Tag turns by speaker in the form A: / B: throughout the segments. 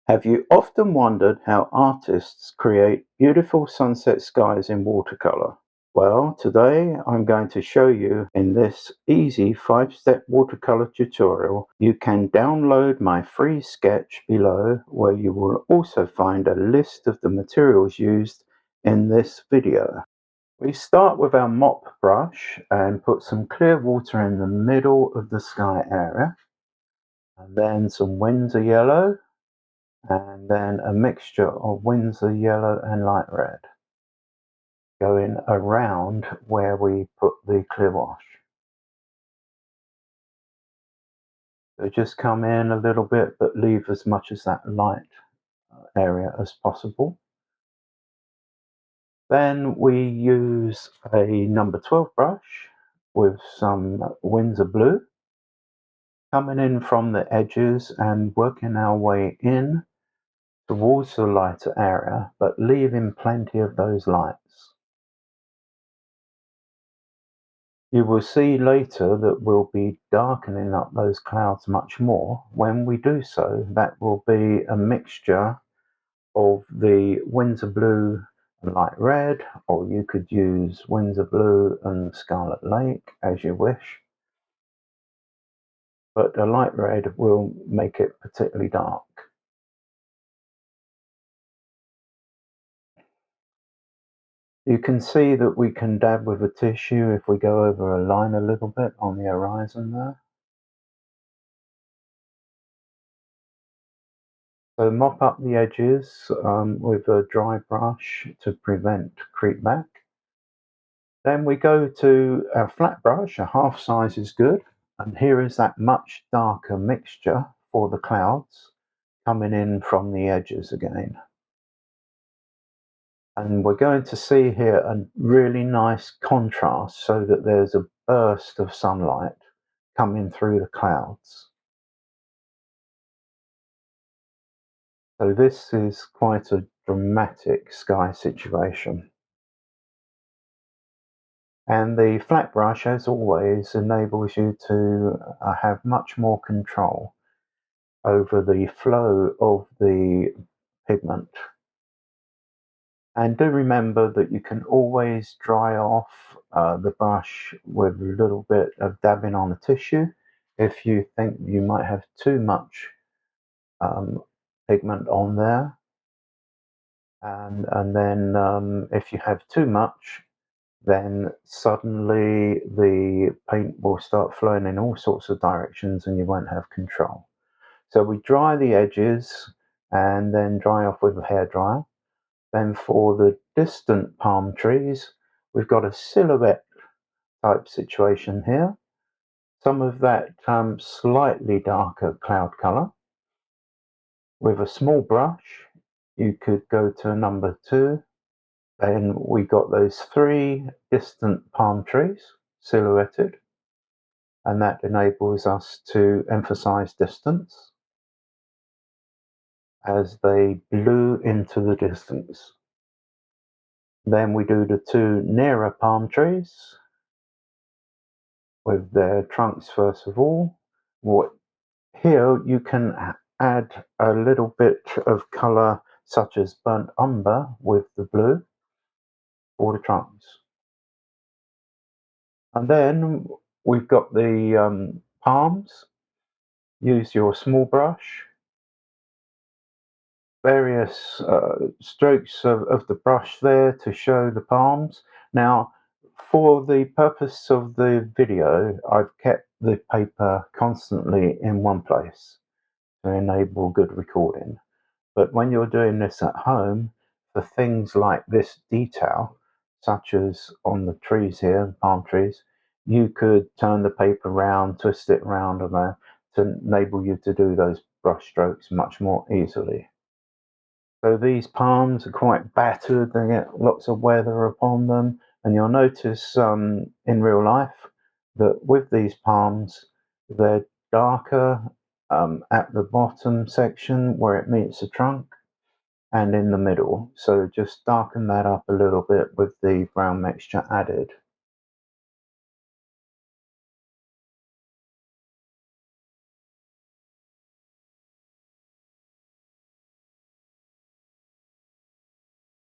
A: Have you often wondered how artists create beautiful sunset skies in watercolor? Well, today I'm going to show you in this easy 5-step watercolor tutorial. You can download my free sketch below, where you will also find a list of the materials used in this video. We start with our mop brush and put some clear water in the middle of the sky area, and then some Winsor Yellow, and then a mixture of Winsor Yellow and Light Red going around where we put the clear wash. So just come in a little bit, but leave as much as that light area as possible. Then we use a number 12 brush with some Winsor Blue, coming in from the edges and working our way in towards the lighter area, but leaving plenty of those lights. You will see later that we'll be darkening up those clouds much more. When we do so, that will be a mixture of the Winsor Blue and Light Red, or you could use Winsor Blue and Scarlet Lake as you wish. But the Light Red will make it particularly dark. You can see that we can dab with a tissue if we go over a line a little bit on the horizon there. So mop up the edges with a dry brush to prevent creep back. Then we go to a flat brush, a half size is good. And here is that much darker mixture for the clouds coming in from the edges again. And we're going to see here a really nice contrast so that there's a burst of sunlight coming through the clouds. So this is quite a dramatic sky situation. And the flat brush, as always, enables you to have much more control over the flow of the pigment. And do remember that you can always dry off the brush with a little bit of dabbing on the tissue if you think you might have too much pigment on there. And then if you have too much, then suddenly the paint will start flowing in all sorts of directions and you won't have control. So we dry the edges and then dry off with a hairdryer. Then for the distant palm trees, we've got a silhouette type situation here. Some of that slightly darker cloud color. With a small brush, you could go to number 2. Then we got those 3 distant palm trees silhouetted, and that enables us to emphasize distance as they blew into the distance. Then we do the 2 nearer palm trees with their trunks first of all. Here you can add a little bit of color such as burnt umber with the blue for the trunks. And then we've got the palms. Use your small brush, various strokes of the brush there to show the palms. Now, for the purpose of the video, I've kept the paper constantly in one place to enable good recording. But when you're doing this at home, for things like this detail, such as on the trees here, palm trees, you could turn the paper round, twist it round and to enable you to do those brush strokes much more easily. So these palms are quite battered, they get lots of weather upon them, and you'll notice in real life that with these palms, they're darker at the bottom section where it meets the trunk and in the middle. So just darken that up a little bit with the brown mixture added.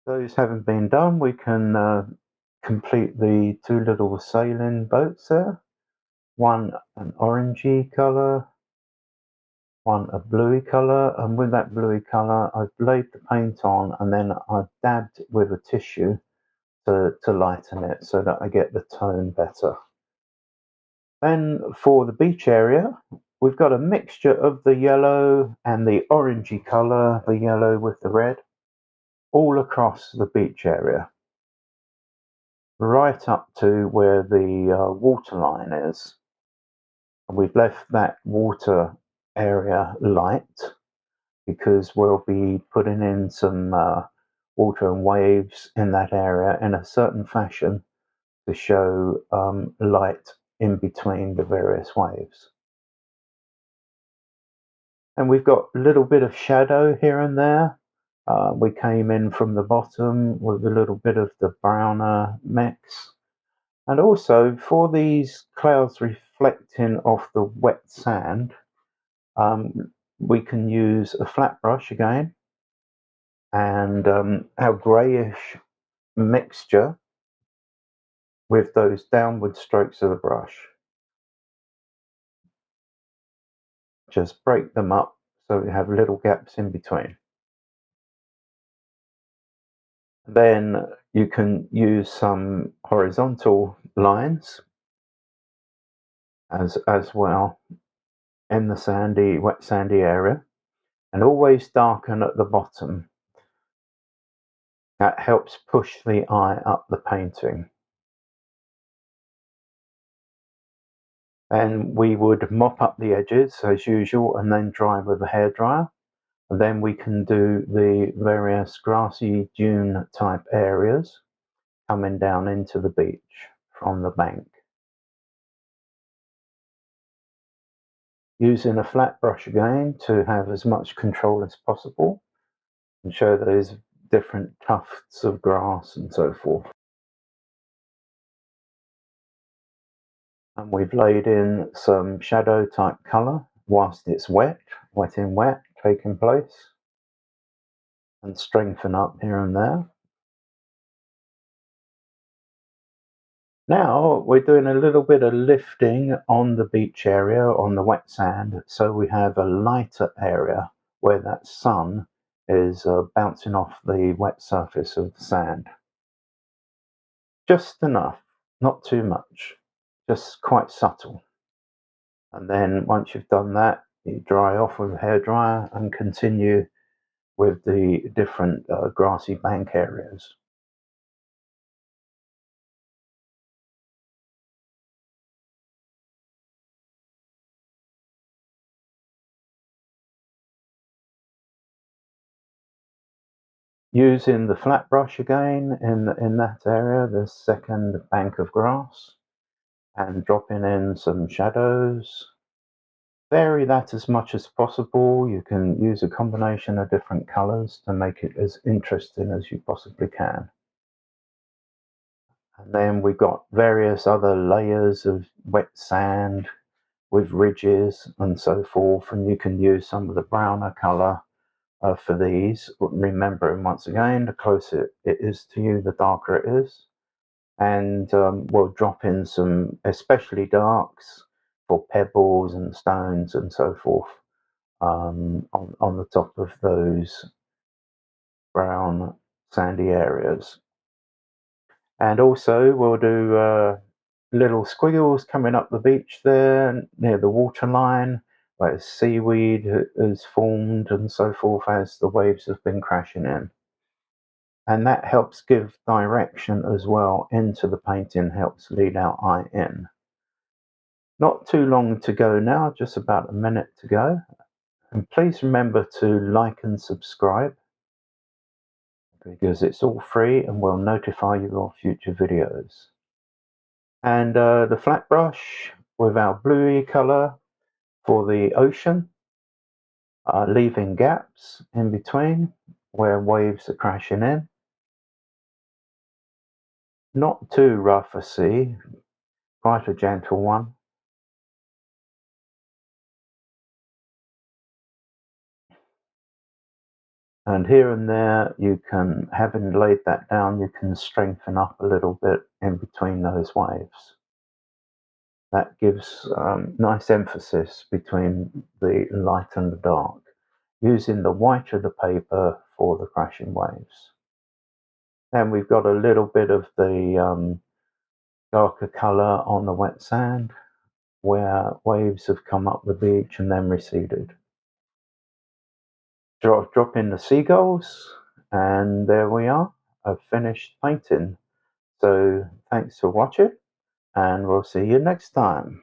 A: Those having been done, we can complete the two little sailing boats there. One an orangey colour, one a bluey colour, and with that bluey colour I've laid the paint on and then I've dabbed with a tissue to lighten it so that I get the tone better. Then for the beach area, we've got a mixture of the yellow and the orangey colour, the yellow with the red, all across the beach area, right up to where the water line is. And we've left that water area light because we'll be putting in some water and waves in that area in a certain fashion to show light in between the various waves. And we've got a little bit of shadow here and there. We came in from the bottom with a little bit of the browner mix. And also for these clouds reflecting off the wet sand, we can use a flat brush again and our greyish mixture with those downward strokes of the brush. Just break them up so we have little gaps in between. Then you can use some horizontal lines as well in the wet sandy area, and always darken at the bottom. That helps push the eye up the painting. And we would mop up the edges as usual and then dry with a hairdryer. And then we can do the various grassy dune type areas coming down into the beach from the bank. Using a flat brush again to have as much control as possible and show those different tufts of grass and so forth. And we've laid in some shadow type colour whilst it's wet in wet taking place, and strengthen up here and there. Now we're doing a little bit of lifting on the beach area, on the wet sand, so we have a lighter area where that sun is bouncing off the wet surface of the sand. Just enough, not too much, just quite subtle. And then once you've done that, you dry off with a hairdryer and continue with the different grassy bank areas. Using the flat brush again in that area, the second bank of grass, and dropping in some shadows. Vary that as much as possible. You can use a combination of different colours to make it as interesting as you possibly can. And then we've got various other layers of wet sand with ridges and so forth, and you can use some of the browner colour for these, remembering once again, the closer it is to you, the darker it is. And we'll drop in some especially darks for pebbles and stones and so forth on the top of those brown sandy areas. And also we'll do little squiggles coming up the beach there near the water line, where seaweed has formed and so forth as the waves have been crashing in. And that helps give direction as well into the painting, helps lead our eye in. Not too long to go now, just about a minute to go. And please remember to like and subscribe because it's all free and will notify you of future videos. And the flat brush with our bluey colour for the ocean, leaving gaps in between where waves are crashing in. Not too rough a sea, quite a gentle one. And here and there, you can, having laid that down, you can strengthen up a little bit in between those waves. That gives nice emphasis between the light and the dark, using the white of the paper for the crashing waves. And we've got a little bit of the darker colour on the wet sand, where waves have come up the beach and then receded. Drop in the seagulls, and there we are, a finished painting. So thanks for watching, and we'll see you next time.